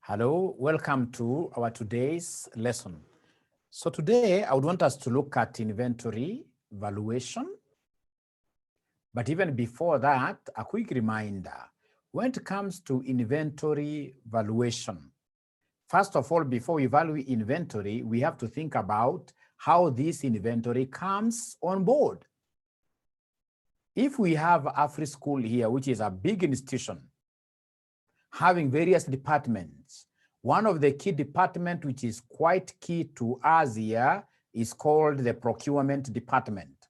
Hello, welcome to our today's lesson. So today I would want us to look at inventory valuation. But even before that, a quick reminder, when it comes to inventory valuation, first of all, before we value inventory, we have to think about how this inventory comes on board. If we have AfriSchool here, which is a big institution, having various departments, one of the key departments which is quite key to us here is called the procurement department.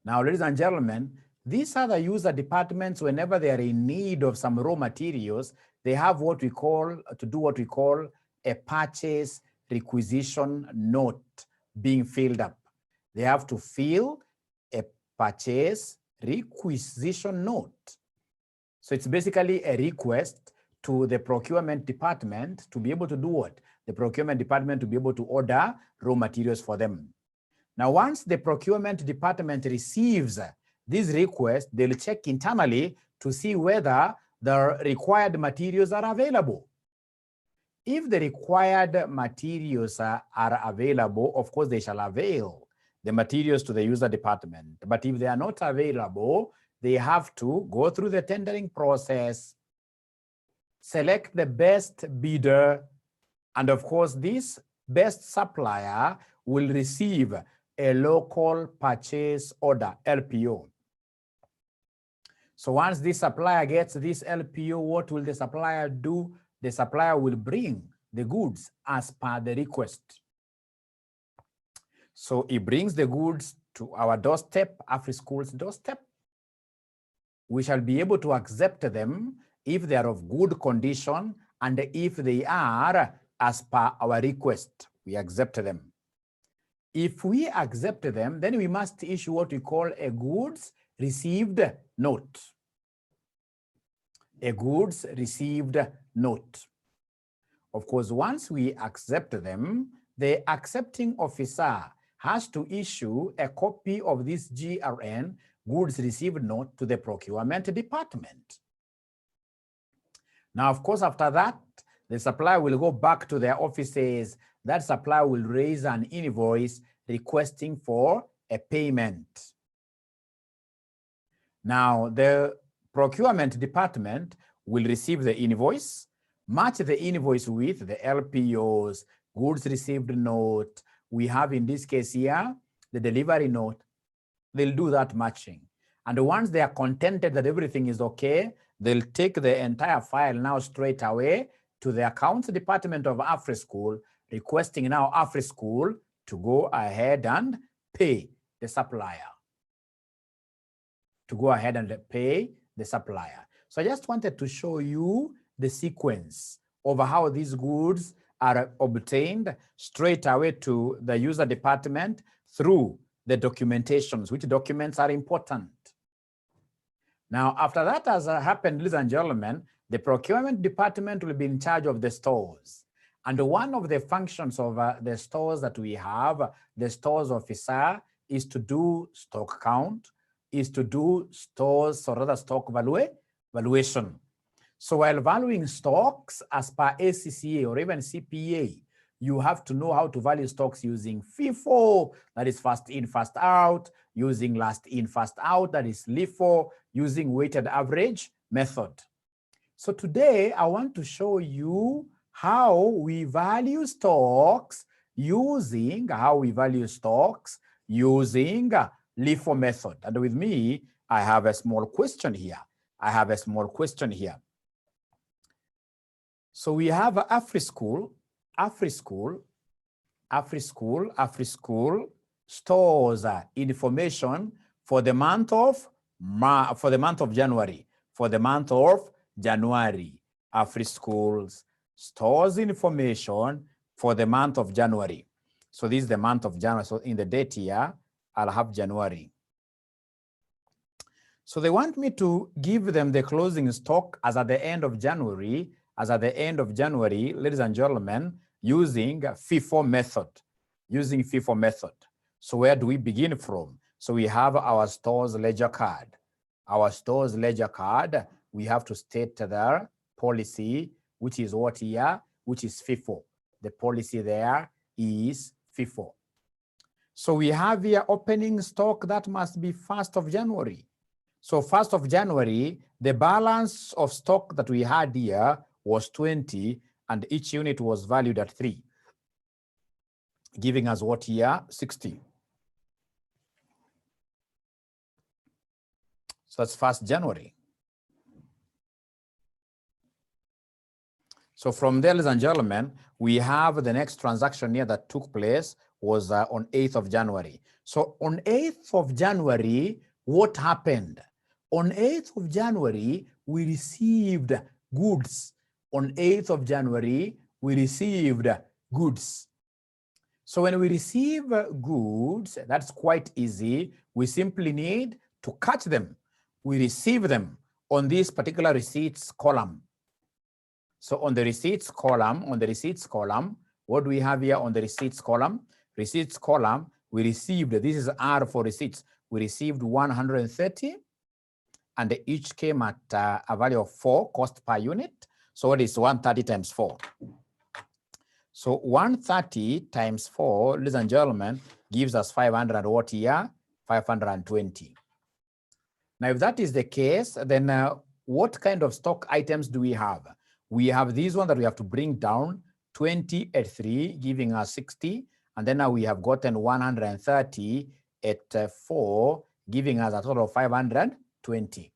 Now, ladies and gentlemen, these are the user departments. Whenever they are in need of some raw materials, they have what we call a purchase requisition note being filled up. They have to fill a purchase requisition note. So it's basically a request to the procurement department to be able to do what? The procurement department to be able to order raw materials for them. Now, once the procurement department receives this request, they'll check internally to see whether the required materials are available. If the required materials are available, of course, they shall avail the materials to the user department. But if they are not available, they have to go through the tendering process, select the best bidder, and of course, this best supplier will receive a local purchase order, LPO. So once this supplier gets this LPO, what will the supplier do? The supplier will bring the goods as per the request. So he brings the goods to our doorstep, AfriSchool's doorstep. We shall be able to accept them if they are of good condition and if they are as per our request, we accept them. If we accept them, then we must issue what we call a goods received note. A goods received note. Of course, once we accept them, the accepting officer has to issue a copy of this GRN, goods received note, to the procurement department. Now, of course, after that, the supplier will go back to their offices. That supplier will raise an invoice requesting for a payment. Now, the procurement department will receive the invoice, match the invoice with the LPOs, goods received note. We have, in this case here, the delivery note. They'll do that matching. And once they are contented that everything is okay, they'll take the entire file now straight away to the accounts department of AfriSchool, requesting now AfriSchool to go ahead and pay the supplier. To go ahead and pay the supplier. So I just wanted to show you the sequence of how these goods are obtained straight away to the user department through the documentations, which documents are important. Now, after that has happened, ladies and gentlemen, the procurement department will be in charge of the stores. And one of the functions of the stores that we have, the stores officer, is to do stock count, is to do stores or other stock valuation. So while valuing stocks as per ACCA or even CPA, you have to know how to value stocks using FIFO, that is first in, first out, using last in, first out, that is LIFO, using weighted average method. So today I want to show you how we value stocks using LIFO method. And with me, I have a small question here. So we have AfriSchool stores information for the month of January. AfriSchool's stores information for the month of January. So this is the month of January. So in the date here, I'll have January. So they want me to give them the closing stock as at the end of January, ladies and gentlemen, using FIFO method. So where do we begin from? So we have our stores ledger card. We have to state there policy, which is what here, which is FIFO. The policy there is FIFO. So we have here opening stock that must be 1st of January. So 1st of January, the balance of stock that we had here was 20, and each unit was valued at 3, giving us what here? 60. So that's 1st January. So from there, ladies and gentlemen, we have the next transaction here that took place was on 8th of January. So on 8th of January, what happened? On 8th of January, we received goods. On 8th of January, we received goods. So when we receive goods, that's quite easy. We simply need to catch them. We receive them on this particular receipts column. So on the receipts column, what do we have here on the receipts column? Receipts column, we received, this is R for receipts, we received 130, and each came at a value of 4 cost per unit. So what is 130 times 4? So 130 times 4, ladies and gentlemen, gives us 500 what here? 520. Now, if that is the case, then what kind of stock items do we have? We have this one that we have to bring down, 20 at 3, giving us 60. And then now we have gotten 130 at 4, giving us a total of 520.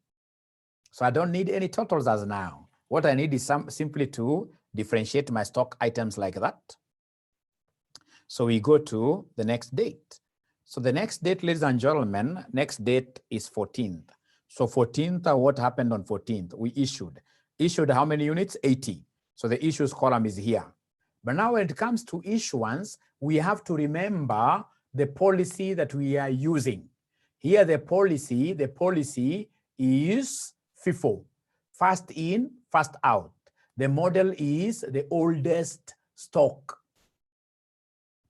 So I don't need any totals as now. What I need is simply to differentiate my stock items like that. So we go to the next date. So the next date, ladies and gentlemen, next date is 14th. So 14th, what happened on 14th? We issued. Issued how many units? 80. So the issues column is here. But now when it comes to issuance, we have to remember the policy that we are using. Here the policy is FIFO. First in, first out. The model is the oldest stock.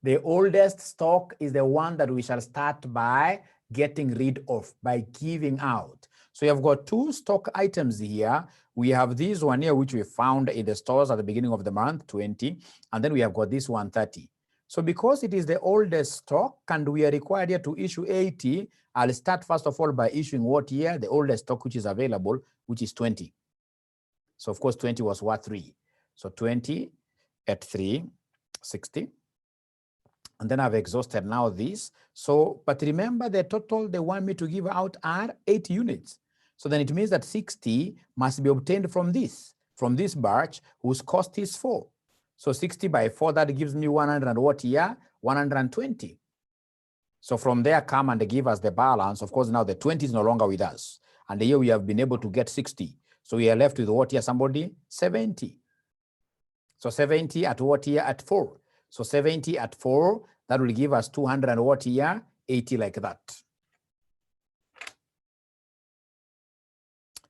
The oldest stock is the one that we shall start by getting rid of, by giving out. So you have got 2 stock items here. We have this one here, which we found in the stores at the beginning of the month, 20, and then we have got this 130. So because it is the oldest stock and we are required here to issue 80, I'll start first of all by issuing what here? The oldest stock which is available, which is 20. So of course 20 was what? 3. So 20 at 3, 60. And then I've exhausted now this. So, but remember the total they want me to give out are 8 units. So then it means that 60 must be obtained from this batch whose cost is 4. So 60 by 4, that gives me 100 and what here? 120. So from there come and give us the balance. Of course, now the 20 is no longer with us. And here we have been able to get 60. So we are left with what here, somebody? 70. So 70 at what here? At 4. So 70 at 4, that will give us 200 and what here? 80 like that.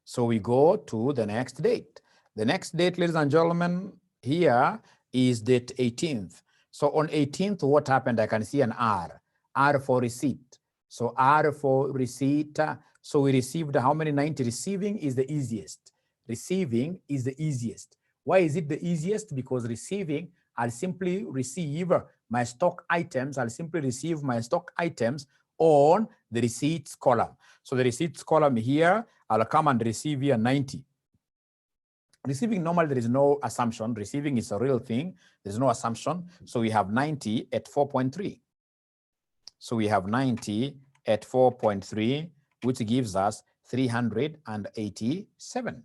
So we go to the next date. The next date, ladies and gentlemen, here is date 18th. So on 18th, what happened? I can see an R. R for receipt. So R for receipt. So we received how many? 90. Receiving is the easiest. Receiving is the easiest. Why is it the easiest? Because receiving, I'll simply receive my stock items. I'll simply receive my stock items on the receipts column. So the receipts column here, I'll come and receive here 90. Receiving, normally there is no assumption. Receiving is a real thing. There's no assumption. So we have 90 at 4.3. So we have 90 at 4.3, which gives us 387.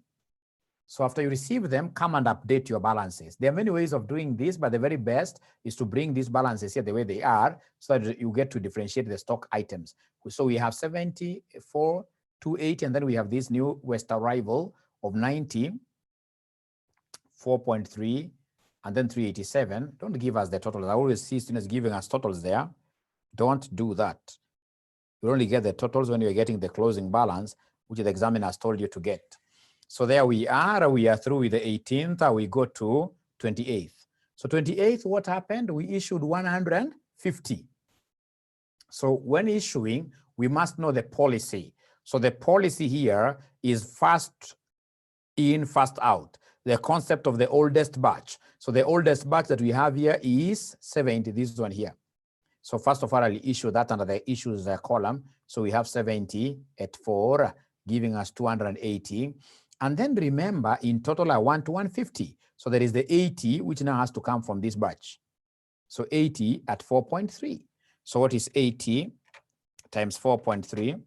So after you receive them, come and update your balances. There are many ways of doing this, but the very best is to bring these balances here the way they are so that you get to differentiate the stock items. So we have 74, 280, and then we have this new West arrival of 90, 4.3, and then 387. Don't give us the totals. I always see students giving us totals there. Don't do that. You only get the totals when you're getting the closing balance, which the examiner has told you to get. So there we are through with the 18th, we go to 28th. So 28th, what happened? We issued 150. So when issuing, we must know the policy. So the policy here is first in, first out. the concept of the oldest batch. So the oldest batch that we have here is 70, this one here. So first of all, I'll issue that under the issues column. So we have 70 at 4, giving us 280. And then remember, in total, I want 150. So there is the 80, which now has to come from this batch. So 80 at 4.3. So what is 80 times 4.3?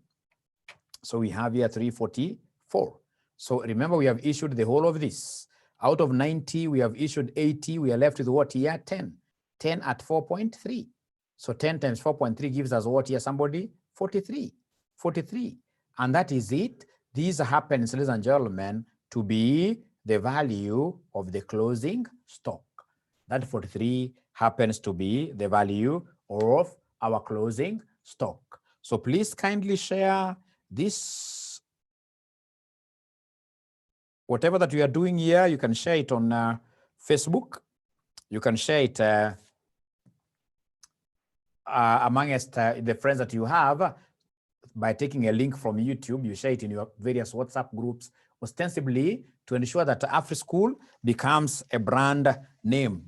So we have here 344. So remember, we have issued the whole of this. Out of 90, we have issued 80. We are left with what here? 10. 10 at 4.3. So 10 times 4.3 gives us what here, somebody? 43. 43. And that is it. These happens, ladies and gentlemen, to be the value of the closing stock. That 43 happens to be the value of our closing stock. So please kindly share this. Whatever that we are doing here, you can share it on Facebook. You can share it amongst the friends that you have by taking a link from YouTube. You share it in your various WhatsApp groups, ostensibly to ensure that AfriSchool becomes a brand name,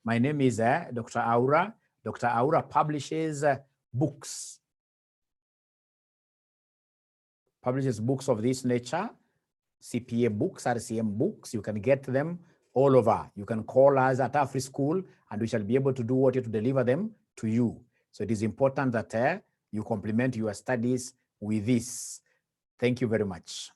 My name is Dr. Aura. Dr. Aura publishes books. Publishes books of this nature, CPA books, RCM books. You can get them all over. You can call us at AfriSchool and we shall be able to do what you to deliver them to you. So it is important that you complement your studies with this. Thank you very much.